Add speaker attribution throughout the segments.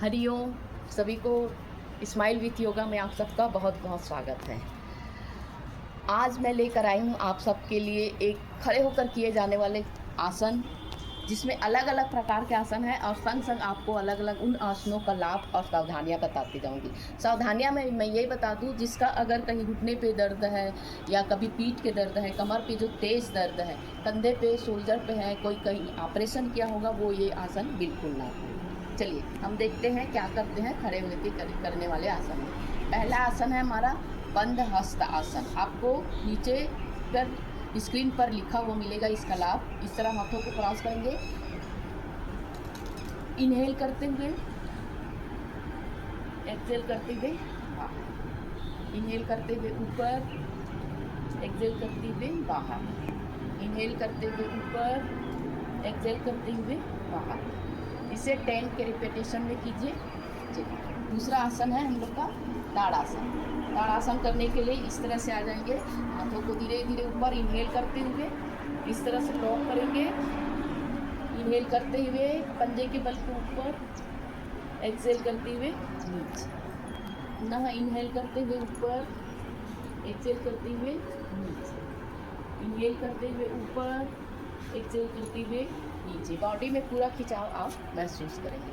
Speaker 1: हरिओम। सभी को smile with yoga में आप सबका बहुत बहुत स्वागत है। आज मैं लेकर आई हूँ आप सबके लिए एक खड़े होकर किए जाने वाले आसन, जिसमें अलग अलग प्रकार के आसन हैं और संग संग आपको अलग अलग उन आसनों का लाभ और सावधानियाँ बताती जाऊँगी। सावधानियाँ में मैं यही बता दूँ, जिसका अगर कहीं घुटने पे दर्द है या कभी पीठ के दर्द है, कमर पे जो तेज़ दर्द है, कंधे पे, शोल्डर पे है, कोई कहीं ऑपरेशन किया होगा, वो ये आसन बिल्कुल ना हो। चलिए हम देखते हैं क्या करते हैं खड़े होकर करने वाले आसन में। पहला आसन है हमारा बंद हस्त आसन। आपको नीचे पर स्क्रीन पर लिखा हुआ मिलेगा इसका लाभ। इस तरह हाथों को क्रॉस करेंगे, इनहेल करते हुए, एक्सेल करते हुए, इनहेल करते हुए ऊपर, एक्सेल करते हुए बाहर, इनहेल करते हुए ऊपर, एक्सेल करते हुए बाहर। इसे 10 के रिपीटेशन में कीजिए। दूसरा आसन है हम लोग का ताड़ासन। ताड़ासन करने के लिए इस तरह से आ जाएंगे, हाथों को धीरे धीरे ऊपर इनहेल करते हुए इस तरह से लॉक करेंगे, इनहेल करते हुए पंजे के बल के ऊपर, एक्सेल करते हुए नीचे, पुनः इनहेल करते हुए ऊपर, एक्सेल करते हुए नीचे, इनहेल करते हुए ऊपर, एक्सेल करते हुए नीचे। बॉडी में पूरा खिंचाव आप महसूस करेंगे।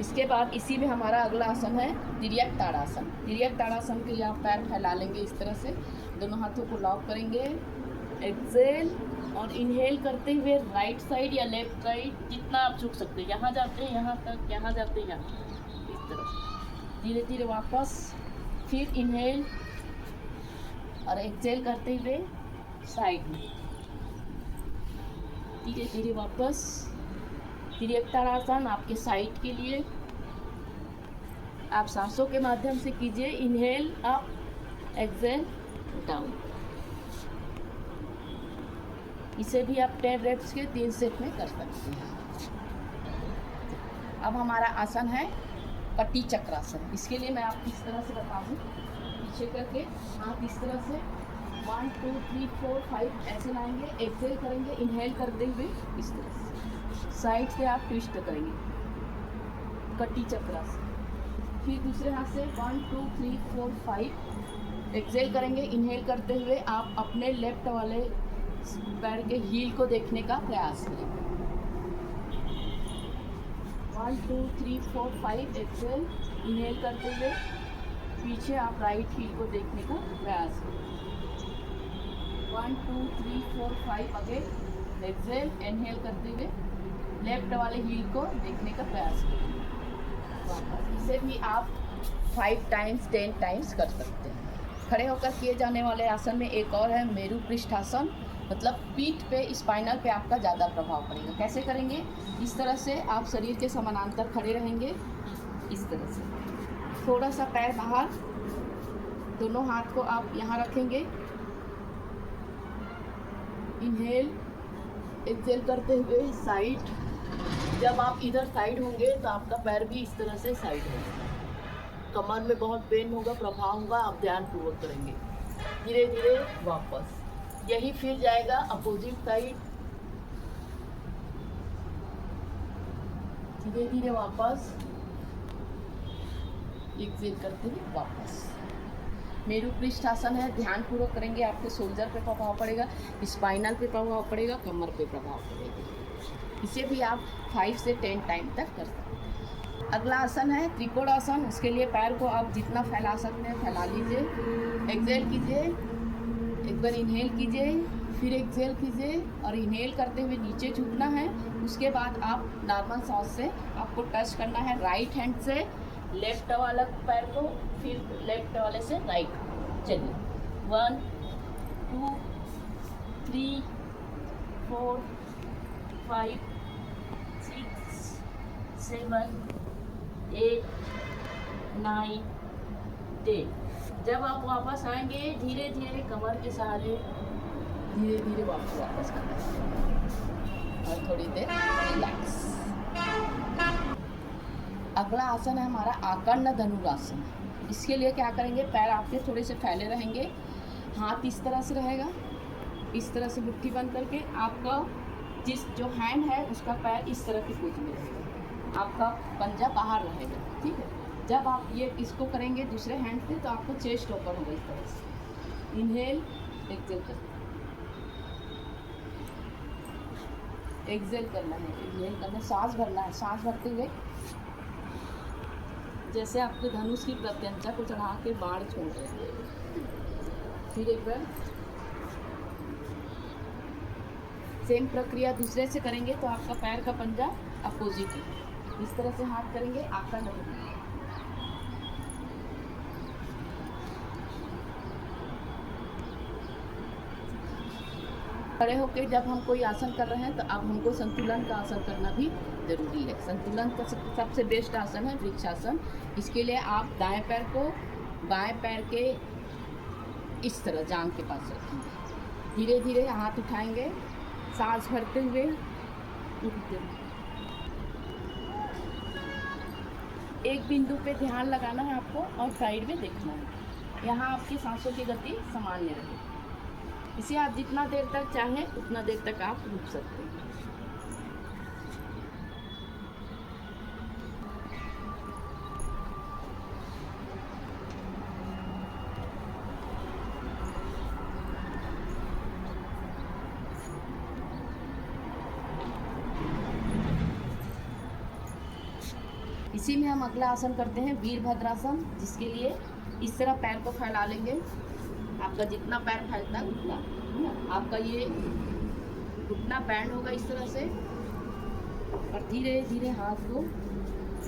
Speaker 1: इसके बाद इसी में हमारा अगला आसन है तिर्यक ताड़ासन। तिर्यक ताड़ासन के लिए आप पैर फैला लेंगे इस तरह से, दोनों हाथों को लॉक करेंगे, एक्सेल और इनहेल करते हुए राइट साइड या लेफ्ट साइड जितना आप झुक सकते हैं, यहाँ जाते हैं यहाँ तक, यहाँ जाते हैं यहाँ, इस तरह धीरे धीरे वापस, फिर इनहेल और एक्सेल करते हुए साइड में, धीरे धीरे वापस। तिर्यक ताड़ासन आपके साइड के लिए आप सांसों के माध्यम से कीजिए। Inhale up, exhale down. इसे भी आप 10 रेप्स के 3 सेट में कर सकते हैं। अब हमारा आसन है कटी चक्रासन। इसके लिए मैं आपको इस तरह से बता दूँ, पीछे करके हाथ इस तरह से 1 2 3 4 5 ऐसे लाएंगे, एक्सेल करेंगे, इनहेल करते हुए इस तरह से साइड से आप ट्विस्ट करेंगे, कटी चक्रासन। फिर दूसरे हाथ से 1 2 3 4 5 एक्सेल करेंगे, इनहेल करते हुए आप अपने लेफ्ट वाले पैर के हील को देखने का प्रयास करेंगे। 1 2 3 4 5 एक्सेल, इनहेल करते हुए पीछे आप राइट हील को देखने का प्रयास करें। 1 2 3 4 5 अगेन, एक्सेल, इनहेल करते हुए लेफ्ट वाले हील को देखने का प्रयास करें। इसे भी आप 5 टाइम्स 10 टाइम्स कर सकते हैं। खड़े होकर किए जाने वाले आसन में एक और है मेरु पृष्ठासन। मतलब पीठ पे, स्पाइनल पे आपका ज़्यादा प्रभाव पड़ेगा। कैसे करेंगे? इस तरह से आप शरीर के समानांतर खड़े रहेंगे, इस तरह से थोड़ा सा पैर बाहर, दोनों हाथ को आप यहाँ रखेंगे, इनहेल, एक्सेल करते हुए साइड। जब आप इधर साइड होंगे तो आपका पैर भी इस तरह से साइड होगा, कमर में बहुत पेन होगा, प्रभाव होगा, आप ध्यानपूर्वक करेंगे। धीरे धीरे वापस, यही फिर जाएगा अपोजिट साइड, धीरे धीरे वापस, एक्सेल करते हुए वापस। मेरु पृष्ठासन है, ध्यानपूर्वक करेंगे, आपके शोल्डर पे प्रभाव पड़ेगा, स्पाइनल पे प्रभाव पड़ेगा, कमर पे प्रभाव पड़ेगा। इसे भी आप 5 से 10 टाइम तक कर सकते हैं। अगला आसन है त्रिकोणासन। उसके लिए पैर को आप जितना फैला सकते हैं फैला लीजिए, एक्सेल कीजिए, एक बार इनहेल कीजिए, फिर एक्सेल कीजिए और इनहेल करते हुए नीचे झुकना है। उसके बाद आप नॉर्मल सांस से आपको टच करना है राइट हैंड से लेफ्ट वाला पैर को, फिर लेफ्ट वाले से राइट। चलिए 1 2 3 4 5 6 7 8 9 10। जब आप वापस आएंगे धीरे धीरे कमर के सहारे धीरे धीरे वापस करना है और थोड़ी देर रिलैक्स। अगला आसन है हमारा आकर्ण धनुरासन। इसके लिए क्या करेंगे? पैर आपके थोड़े से फैले रहेंगे, हाथ इस तरह से रहेगा, इस तरह से मुट्ठी बंद करके आपका जिस जो हैंड है उसका पैर इस तरह की पोज में रहेगा। आपका पंजा बाहर रहेगा, ठीक है। जब आप ये इसको करेंगे दूसरे हैंड से तो आपको चेस्ट ओपन होगा इस तरह से। इनहेल, एक्सेल करना, एक्सेल करना है, इनहेल करना, सांस भरना है। सांस भरते हुए जैसे आपके धनुष की प्रत्यंचा को चढ़ा के बाण छोड़ रहे हैं। फिर एक बार सेम प्रक्रिया दूसरे से करेंगे तो आपका पैर का पंजा अपोजिट है। इस तरह से हाथ करेंगे, आपका नहीं। खड़े होकर जब हम कोई आसन कर रहे हैं तो अब हमको संतुलन का आसन करना भी जरूरी है। संतुलन का सबसे बेस्ट आसन है वृक्षासन। इसके लिए आप दाएं पैर को बाएं पैर के इस तरह जांघ के पास रखेंगे। धीरे धीरे हाथ उठाएंगे, सांस भरते हुए उठते हुए। एक बिंदु पे ध्यान लगाना है आपको और साइड में देखना है। यहाँ आपकी सांसों की गति सामान्य रहे। इसे आप जितना देर तक चाहें उतना देर तक आप रुक सकते हैं। इसी में हम अगला आसन करते हैं वीरभद्रासन, जिसके लिए इस तरह पैर को फैला लेंगे। आपका जितना पैर फैलता है उतना, आपका ये घुटना बैंड होगा इस तरह से, और धीरे धीरे हाथ को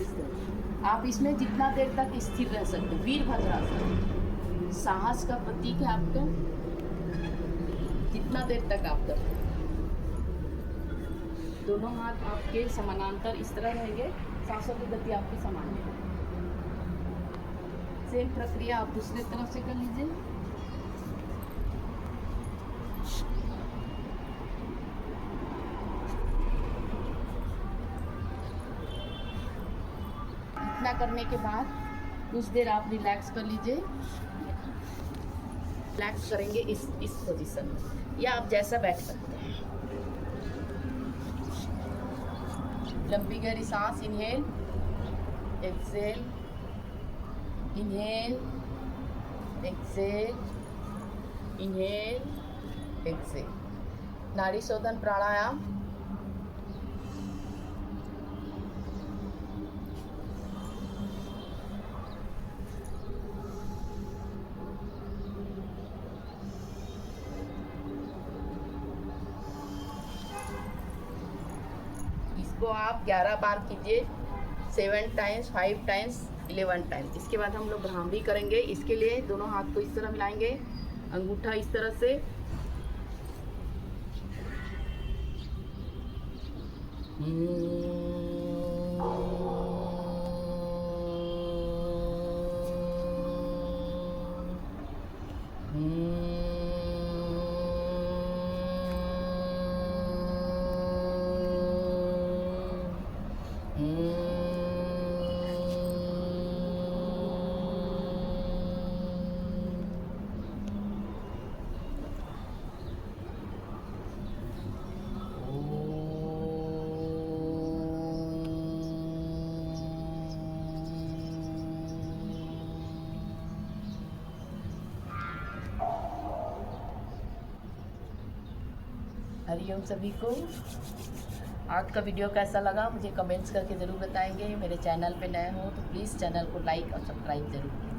Speaker 1: इस तरह। आप इसमें जितना देर तक स्थिर रह सकते हैं। वीरभद्रासन साहस का प्रतीक है आपका। जितना देर तक आप करते हैं, दोनों हाथ आपके समानांतर इस तरह रहेंगे, सांसों की गति आपकी समान है। सेम प्रक्रिया आप दूसरे तरफ से कर लीजिए। इतना करने के बाद कुछ देर आप रिलैक्स कर लीजिए। रिलैक्स करेंगे इस पोजीशन में, या आप जैसा बैठ सकते हैं। लंबी गहरी सांस, inhale, exhale, inhale, exhale, inhale, exhale. नाड़ी शोधन प्राणायाम। इसको आप 11 बार कीजिए, 7 टाइम्स, 5 टाइम्स, 11 टाइम्स। इसके बाद हम लोग भ्रामरी करेंगे। इसके लिए दोनों हाथ को इस तरह मिलाएंगे, अंगूठा इस तरह से, हरिओम सभी को। आज का वीडियो कैसा लगा मुझे कमेंट्स करके ज़रूर बताएंगे। मेरे चैनल पे नए हो तो प्लीज़ चैनल को लाइक और सब्सक्राइब ज़रूर करें।